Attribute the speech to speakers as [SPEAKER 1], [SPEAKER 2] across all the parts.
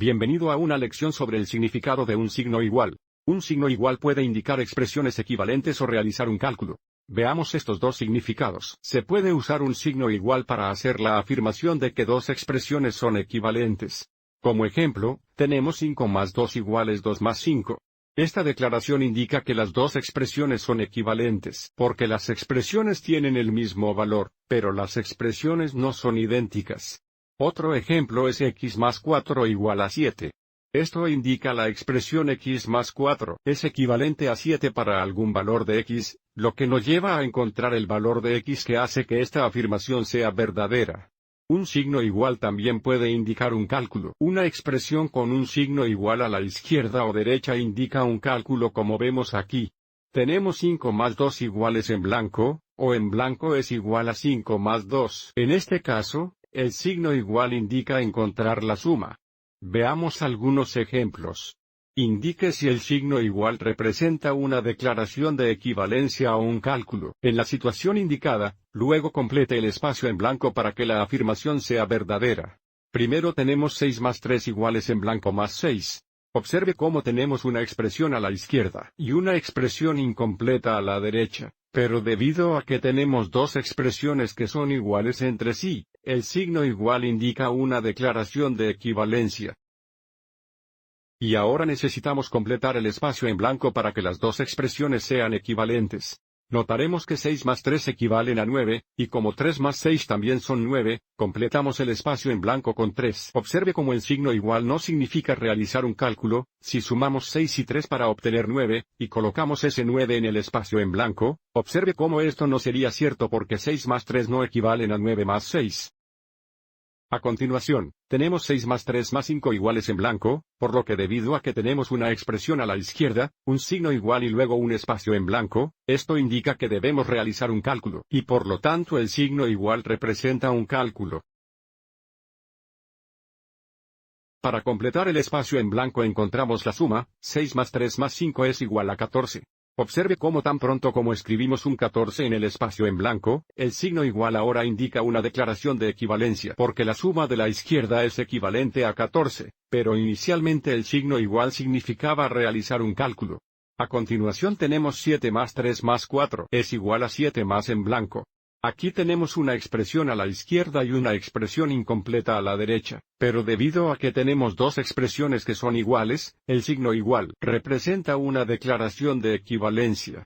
[SPEAKER 1] Bienvenido a una lección sobre el significado de un signo igual. Un signo igual puede indicar expresiones equivalentes o realizar un cálculo. Veamos estos dos significados. Se puede usar un signo igual para hacer la afirmación de que dos expresiones son equivalentes. Como ejemplo, tenemos 5 más 2 iguales 2 más 5. Esta declaración indica que las dos expresiones son equivalentes, porque las expresiones tienen el mismo valor, pero las expresiones no son idénticas. Otro ejemplo es x más 4 igual a 7. Esto indica la expresión x más 4 es equivalente a 7 para algún valor de x, lo que nos lleva a encontrar el valor de x que hace que esta afirmación sea verdadera. Un signo igual también puede indicar un cálculo. Una expresión con un signo igual a la izquierda o derecha indica un cálculo como vemos aquí. Tenemos 5 más 2 iguales en blanco, o en blanco es igual a 5 más 2. En este caso, el signo igual indica encontrar la suma. Veamos algunos ejemplos. Indique si el signo igual representa una declaración de equivalencia o un cálculo. En la situación indicada, luego complete el espacio en blanco para que la afirmación sea verdadera. Primero tenemos 6 más 3 iguales en blanco más 6. Observe cómo tenemos una expresión a la izquierda y una expresión incompleta a la derecha. Pero debido a que tenemos dos expresiones que son iguales entre sí, el signo igual indica una declaración de equivalencia. Y ahora necesitamos completar el espacio en blanco para que las dos expresiones sean equivalentes. Notaremos que 6 más 3 equivalen a 9, y como 3 más 6 también son 9, completamos el espacio en blanco con 3. Observe cómo el signo igual no significa realizar un cálculo. Si sumamos 6 y 3 para obtener 9, y colocamos ese 9 en el espacio en blanco, observe cómo esto no sería cierto porque 6 más 3 no equivalen a 9 más 6. A continuación, tenemos 6 más 3 más 5 iguales en blanco, por lo que debido a que tenemos una expresión a la izquierda, un signo igual y luego un espacio en blanco, esto indica que debemos realizar un cálculo, y por lo tanto el signo igual representa un cálculo. Para completar el espacio en blanco encontramos la suma, 6 más 3 más 5 es igual a 14. Observe cómo tan pronto como escribimos un 14 en el espacio en blanco, el signo igual ahora indica una declaración de equivalencia porque la suma de la izquierda es equivalente a 14, pero inicialmente el signo igual significaba realizar un cálculo. A continuación tenemos 7 más 3 más 4 es igual a 7 más en blanco. Aquí tenemos una expresión a la izquierda y una expresión incompleta a la derecha, pero debido a que tenemos dos expresiones que son iguales, el signo igual representa una declaración de equivalencia.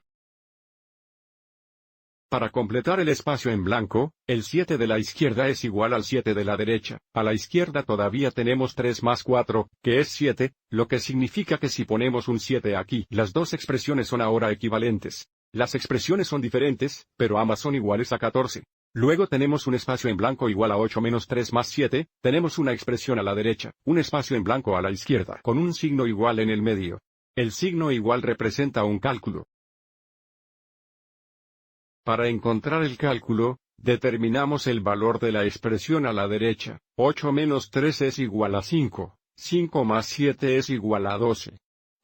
[SPEAKER 1] Para completar el espacio en blanco, el 7 de la izquierda es igual al 7 de la derecha. A la izquierda todavía tenemos 3 más 4, que es 7, lo que significa que si ponemos un 7 aquí, las dos expresiones son ahora equivalentes. Las expresiones son diferentes, pero ambas son iguales a 14. Luego tenemos un espacio en blanco igual a 8 menos 3 más 7, tenemos una expresión a la derecha, un espacio en blanco a la izquierda, con un signo igual en el medio. El signo igual representa un cálculo. Para encontrar el cálculo, determinamos el valor de la expresión a la derecha. 8 menos 3 es igual a 5, 5 más 7 es igual a 12.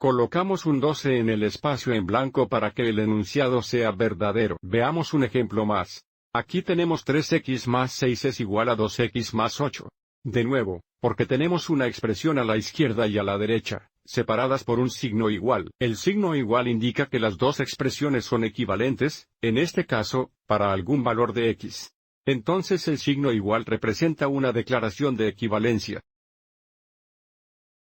[SPEAKER 1] Colocamos un 12 en el espacio en blanco para que el enunciado sea verdadero. Veamos un ejemplo más. Aquí tenemos 3x más 6 es igual a 2x más 8. De nuevo, porque tenemos una expresión a la izquierda y a la derecha, separadas por un signo igual. El signo igual indica que las dos expresiones son equivalentes, en este caso, para algún valor de x. Entonces el signo igual representa una declaración de equivalencia.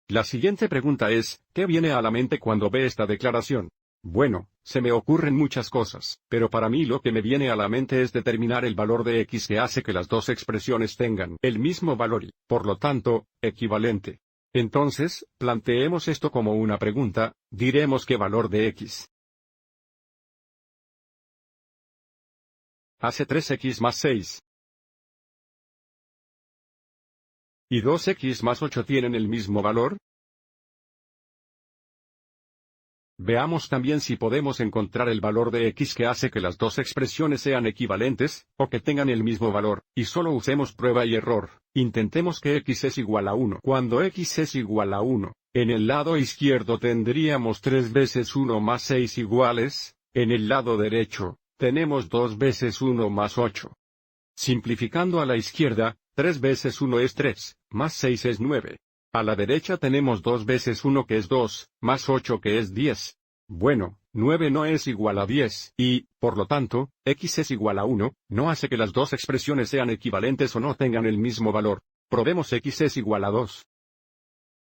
[SPEAKER 1] La siguiente pregunta es, ¿qué viene a la mente cuando ve esta declaración? Bueno, se me ocurren muchas cosas, pero para mí lo que me viene a la mente es determinar el valor de x que hace que las dos expresiones tengan el mismo valor y, por lo tanto, equivalente. Entonces, planteemos esto como una pregunta, diremos qué valor de x hace 3x más 6 y 2x más 8 tienen el mismo valor. Veamos también si podemos encontrar el valor de x que hace que las dos expresiones sean equivalentes, o que tengan el mismo valor, y solo usemos prueba y error. Intentemos que x es igual a 1. Cuando x es igual a 1, en el lado izquierdo tendríamos 3 veces 1 más 6 iguales, en el lado derecho, tenemos 2 veces 1 más 8. Simplificando a la izquierda, 3 veces 1 es 3, más 6 es 9. A la derecha tenemos 2 veces 1 que es 2, más 8 que es 10. Bueno, 9 no es igual a 10, y, por lo tanto, x es igual a 1, no hace que las dos expresiones sean equivalentes o no tengan el mismo valor. Probemos x es igual a 2.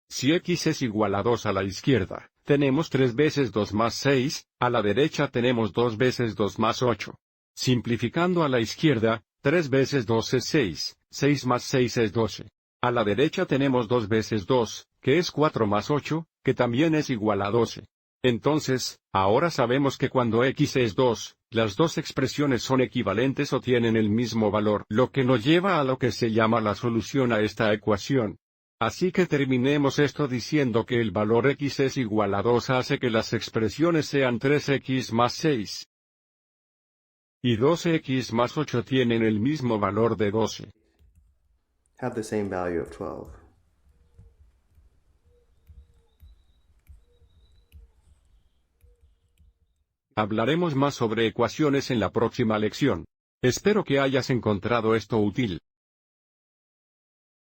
[SPEAKER 1] Si x es igual a 2 a la izquierda, tenemos 3 veces 2 más 6, a la derecha tenemos 2 veces 2 más 8. Simplificando a la izquierda, 3 veces 2 es 6, 6 más 6 es 12. A la derecha tenemos 2 veces 2, que es 4 más 8, que también es igual a 12. Entonces, ahora sabemos que cuando x es 2, las dos expresiones son equivalentes o tienen el mismo valor, lo que nos lleva a lo que se llama la solución a esta ecuación. Así que terminemos esto diciendo que el valor x es igual a 2 hace que las expresiones sean 3x más 6 y 12x más 8 tienen el mismo valor de 12.
[SPEAKER 2] Have the same value of 12.
[SPEAKER 1] Hablaremos más sobre ecuaciones en la próxima lección. Espero que hayas encontrado esto útil.